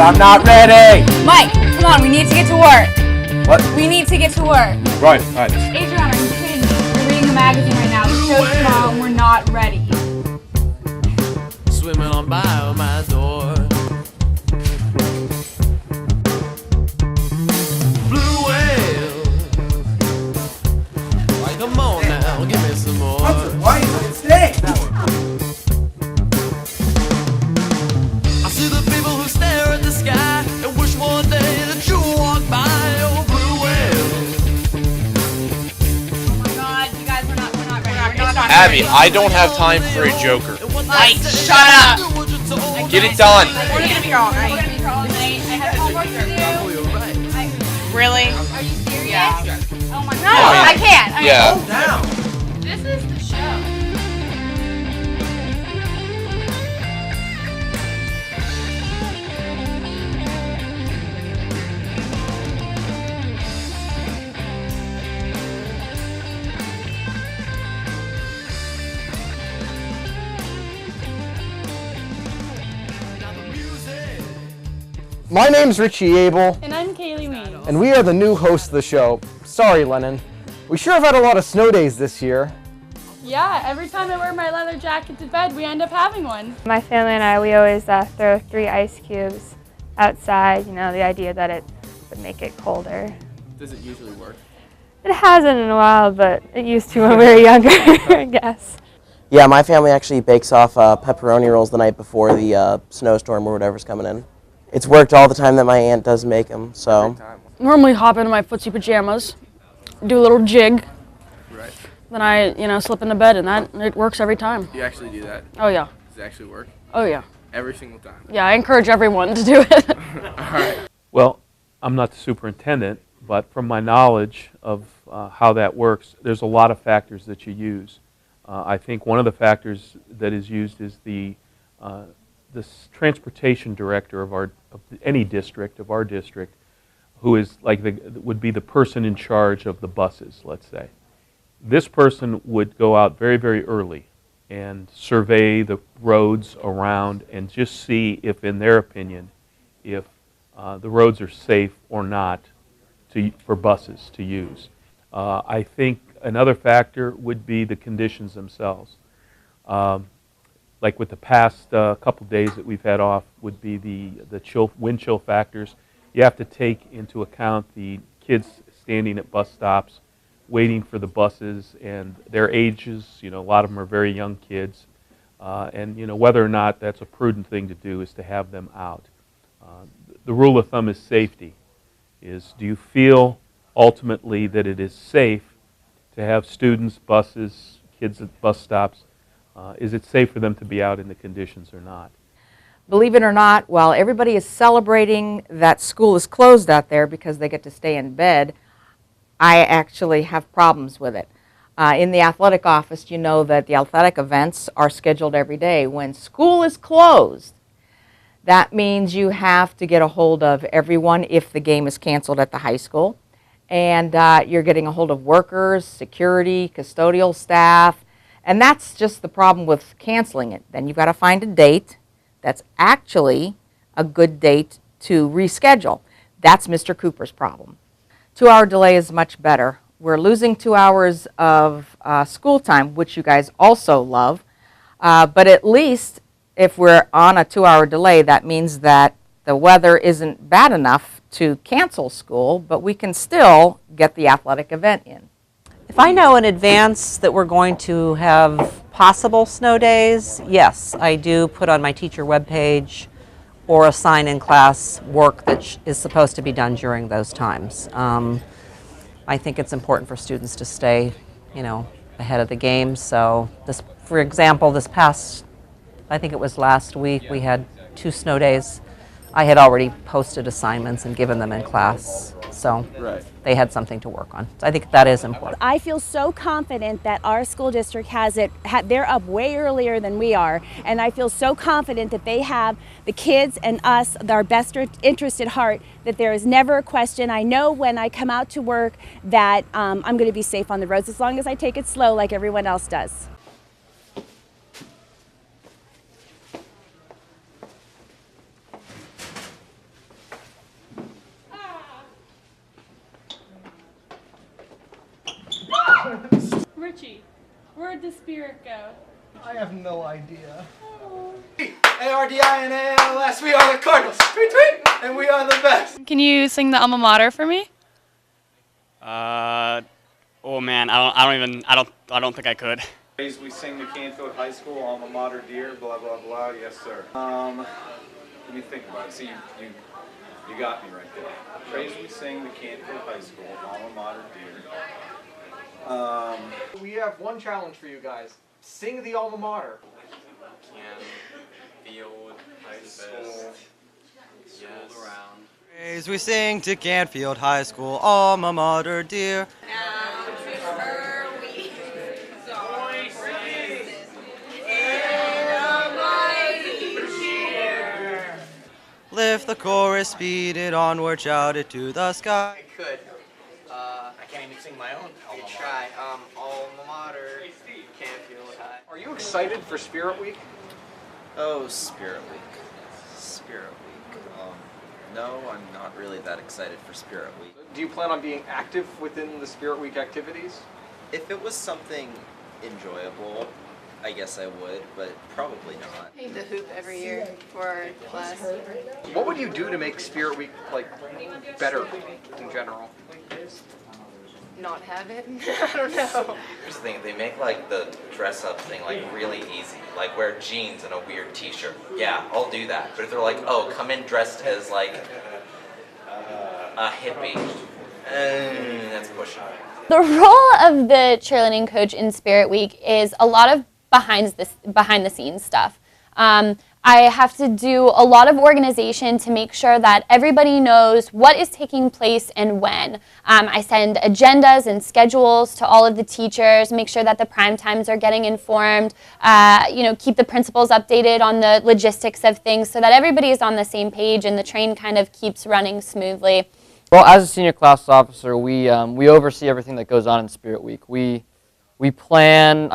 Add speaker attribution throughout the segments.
Speaker 1: I'm not ready.
Speaker 2: Mike, come on, we need to get to work.
Speaker 1: What?
Speaker 2: We need to get to work.
Speaker 1: Right.
Speaker 2: Adrian, are you kidding me? We're reading the magazine right now. The show's tomorrow and we're not ready.
Speaker 3: Swimming on by my door. Blue whale. Come on now, give me some more.
Speaker 1: Why is it staying?
Speaker 3: I see the people who stare at the sky and wish one day that you walk by. Oh, blue whale.
Speaker 2: Oh my god, you guys, we're not ready.
Speaker 4: Abby, I don't have time for a joker.
Speaker 2: Mike, shut up.
Speaker 4: Get it done.
Speaker 2: We're gonna be here all night. I have homework to do. Really? Are you serious? Yeah. Oh my god. No, I can't.
Speaker 4: Yeah.
Speaker 1: Down.
Speaker 2: This is the show.
Speaker 5: My name's Richie Abel,
Speaker 6: And I'm Kaylee Wayne.
Speaker 5: and we are the new hosts of the show. Sorry, Lennon. We sure have had a lot of snow days this year.
Speaker 6: Yeah, every time I wear my leather jacket to bed, we end up having one.
Speaker 7: My family and I, we always throw 3 ice cubes outside, the idea that it would make it colder.
Speaker 8: Does it usually work?
Speaker 7: It hasn't in a while, but it used to when we were younger, I guess.
Speaker 9: Yeah, my family actually bakes off pepperoni rolls the night before the snowstorm or whatever's coming in. It's worked all the time that my aunt does make them, so.
Speaker 6: Normally hop into my footsie pajamas, do a little jig,
Speaker 8: Right.
Speaker 6: then I, slip into bed, and it works every time.
Speaker 8: You actually do that?
Speaker 6: Oh yeah.
Speaker 8: Does it actually work?
Speaker 6: Oh yeah.
Speaker 8: Every single time?
Speaker 6: Yeah, I encourage everyone to do it.
Speaker 8: All right.
Speaker 10: Well, I'm not the superintendent, but from my knowledge of how that works, there's a lot of factors that you use. I think one of the factors that is used is the transportation director of any district, of our district, who is would be the person in charge of the buses, let's say. This person would go out very, very early and survey the roads around and just see if, in their opinion, if the roads are safe or not for buses to use. I think another factor would be the conditions themselves. Like with the past couple days that we've had off would be the wind chill factors. You have to take into account the kids standing at bus stops, waiting for the buses, and their ages. A lot of them are very young kids, and whether or not that's a prudent thing to do is to have them out. The rule of thumb is safety. Do you feel ultimately that it is safe to have students, buses, kids at bus stops? Is it safe for them to be out in the conditions or not?
Speaker 11: Believe it or not, while everybody is celebrating that school is closed out there because they get to stay in bed, I actually have problems with it. In the athletic office, you know that the athletic events are scheduled every day. When school is closed, that means you have to get a hold of everyone if the game is canceled at the high school. And you're getting a hold of workers, security, custodial staff. And that's just the problem with canceling it. Then you've got to find a date that's actually a good date to reschedule. That's Mr. Cooper's problem. 2-hour delay is much better. We're losing 2 hours of school time, which you guys also love. But at least if we're on a 2-hour delay, that means that the weather isn't bad enough to cancel school, but we can still get the athletic event in.
Speaker 12: If I know in advance that we're going to have possible snow days, yes, I do put on my teacher webpage or assign in class work that is supposed to be done during those times. I think it's important for students to stay, ahead of the game. So this, for example, this past, I think it was last week, we had 2 snow days. I had already posted assignments and given them in class, so they had something to work on. So I think that is important.
Speaker 13: I feel so confident that our school district they're up way earlier than we are, and I feel so confident that they have the kids and us, our best interest at heart, that there is never a question. I know when I come out to work that I'm going to be safe on the roads as long as I take it slow like everyone else does.
Speaker 6: Archie, where'd the spirit go?
Speaker 5: I have no idea.
Speaker 1: A-R-D-I-N-A-L-S, we are the Cardinals. Tweet, tweet, and we are the best.
Speaker 6: Can you sing the alma mater for me?
Speaker 14: Oh man, I don't think I could.
Speaker 15: We sing the Canfield High School alma mater, dear, blah blah blah. Yes, sir. Let me think about it. See, you got me right there. Praise we sing the Canfield High School alma mater, dear.
Speaker 5: We have one challenge for you guys. Sing the alma mater.
Speaker 14: Canfield High School. Yes. Around.
Speaker 16: Praise we sing to Canfield High School alma mater, dear. Lift the chorus, speed it onward, shout it to the sky.
Speaker 17: I could. I can't even sing my own. You try. Alma mater, Canfield High.
Speaker 5: Are you excited for Spirit Week?
Speaker 18: Oh, Spirit Week. Spirit Week. No, I'm not really that excited for Spirit Week.
Speaker 5: Do you plan on being active within the Spirit Week activities?
Speaker 18: If it was something enjoyable, I guess I would, but probably not.
Speaker 19: I the hoop every year for our class.
Speaker 5: What would you do to make Spirit Week better in general?
Speaker 19: Not have it? I don't know.
Speaker 18: Here's the thing, they make the dress up thing really easy. Like wear jeans and a weird t-shirt. Yeah, I'll do that. But if they're oh, come in dressed as a hippie, that's pushing it.
Speaker 20: The role of the cheerleading coach in Spirit Week is a lot of behind the scenes stuff. I have to do a lot of organization to make sure that everybody knows what is taking place and when. I send agendas and schedules to all of the teachers, make sure that the prime times are getting informed, keep the principals updated on the logistics of things so that everybody is on the same page and the train kind of keeps running smoothly.
Speaker 5: Well, as a senior class officer, we oversee everything that goes on in Spirit Week. We've planned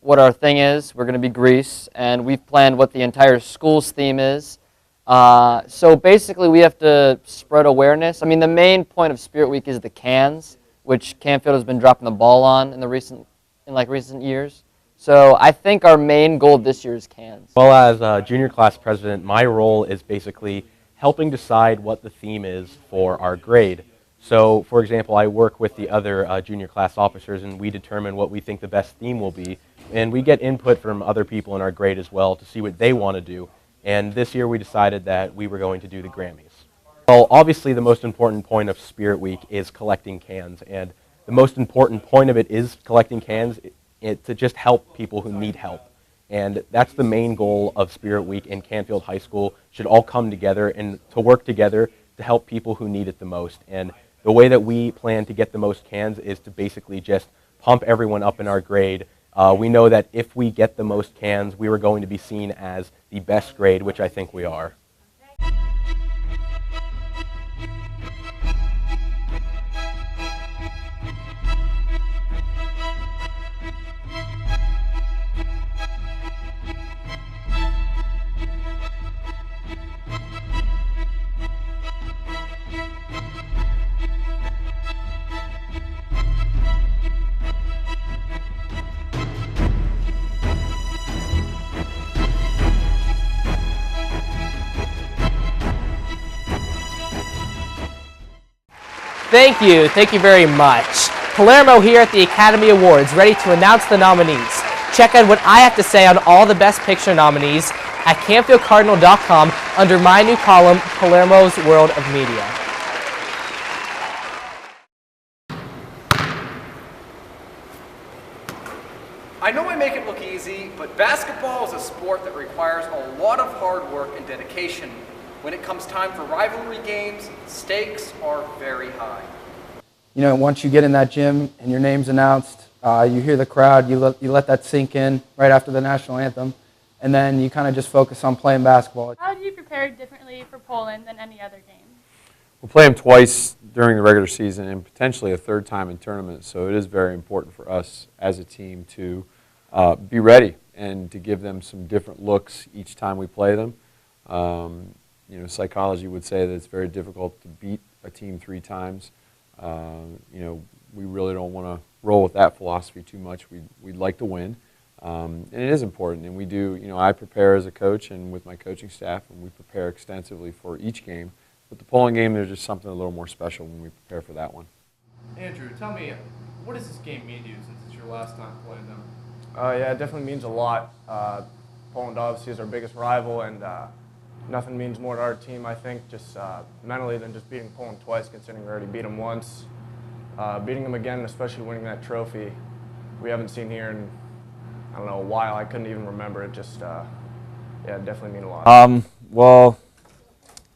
Speaker 5: what our thing is. We're going to be Greece, and we've planned what the entire school's theme is. So basically, we have to spread awareness. I mean, the main point of Spirit Week is the cans, which Canfield has been dropping the ball on in recent years. So I think our main goal this year is cans.
Speaker 21: Well, as junior class president, my role is basically helping decide what the theme is for our grade. So, for example, I work with the other junior class officers, and we determine what we think the best theme will be. And we get input from other people in our grade as well to see what they want to do. And this year we decided that we were going to do the Grammys. Well, obviously the most important point of Spirit Week is collecting cans. And the most important point of it is collecting cans to just help people who need help. And that's the main goal of Spirit Week, and Canfield High School should all come together and to work together to help people who need it the most. And the way that we plan to get the most cans is to basically just pump everyone up in our grade. We know that if we get the most cans, we are going to be seen as the best grade, which I think we are.
Speaker 1: Thank you very much. Palermo here at the Academy Awards, ready to announce the nominees. Check out what I have to say on all the Best Picture nominees at CanfieldCardinal.com under my new column, Palermo's World of Media.
Speaker 5: I know I make it look easy, but basketball is a sport that requires a lot of hard work and dedication. When it comes time for rivalry games, stakes are very high.
Speaker 22: You know, once you get in that gym and your name's announced, you hear the crowd, you let that sink in right after the national anthem, and then you kind of just focus on playing basketball.
Speaker 6: How do you prepare differently for Poland than any other game?
Speaker 23: We'll play them twice during the regular season and potentially a third time in tournaments, so it is very important for us as a team to be ready and to give them some different looks each time we play them. You know, psychology would say that it's very difficult to beat a team 3 times. We really don't want to roll with that philosophy too much. We'd like to win, and it is important. And we do. I prepare as a coach and with my coaching staff, and we prepare extensively for each game. But the polling game, there's just something a little more special when we prepare for that one.
Speaker 2: Andrew, tell me, what does this game mean to you since it's your last time playing them?
Speaker 3: Yeah, it definitely means a lot. Poland obviously is our biggest rival, and nothing means more to our team, I think, just mentally than just beating Poland twice, considering we already beat them once. Beating them again, especially winning that trophy, we haven't seen here in, I don't know, a while. I couldn't even remember it. Just, yeah, it definitely mean a lot.
Speaker 4: Well,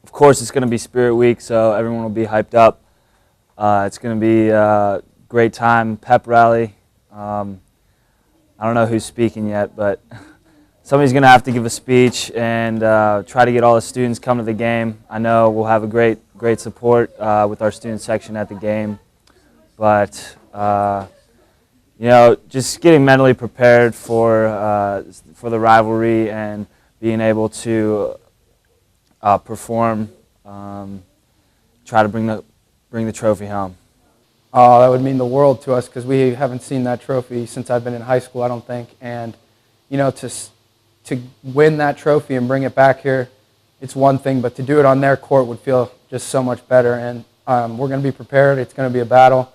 Speaker 4: of course it's going to be Spirit Week, so everyone will be hyped up. It's going to be a great time, pep rally. I don't know who's speaking yet, but somebody's going to have to give a speech and try to get all the students come to the game. I know we'll have a great support with our student section at the game, but just getting mentally prepared for the rivalry and being able to perform, try to bring the trophy home.
Speaker 22: That would mean the world to us because we haven't seen that trophy since I've been in high school, I don't think. And, to win that trophy and bring it back here, it's one thing, but to do it on their court would feel just so much better. And we're going to be prepared. It's going to be a battle,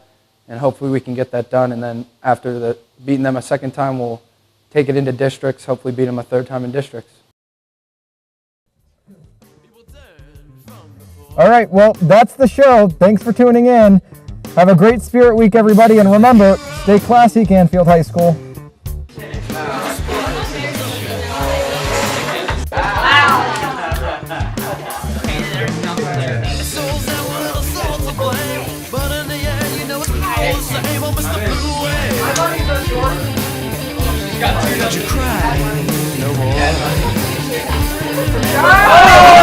Speaker 22: and hopefully we can get that done. And then after beating them a second time, we'll take it into districts, hopefully beat them a third time in districts.
Speaker 24: All right, well, that's the show. Thanks for tuning in. Have a great Spirit Week, everybody, and remember, stay classy, Canfield High School.
Speaker 25: Got you crying no more.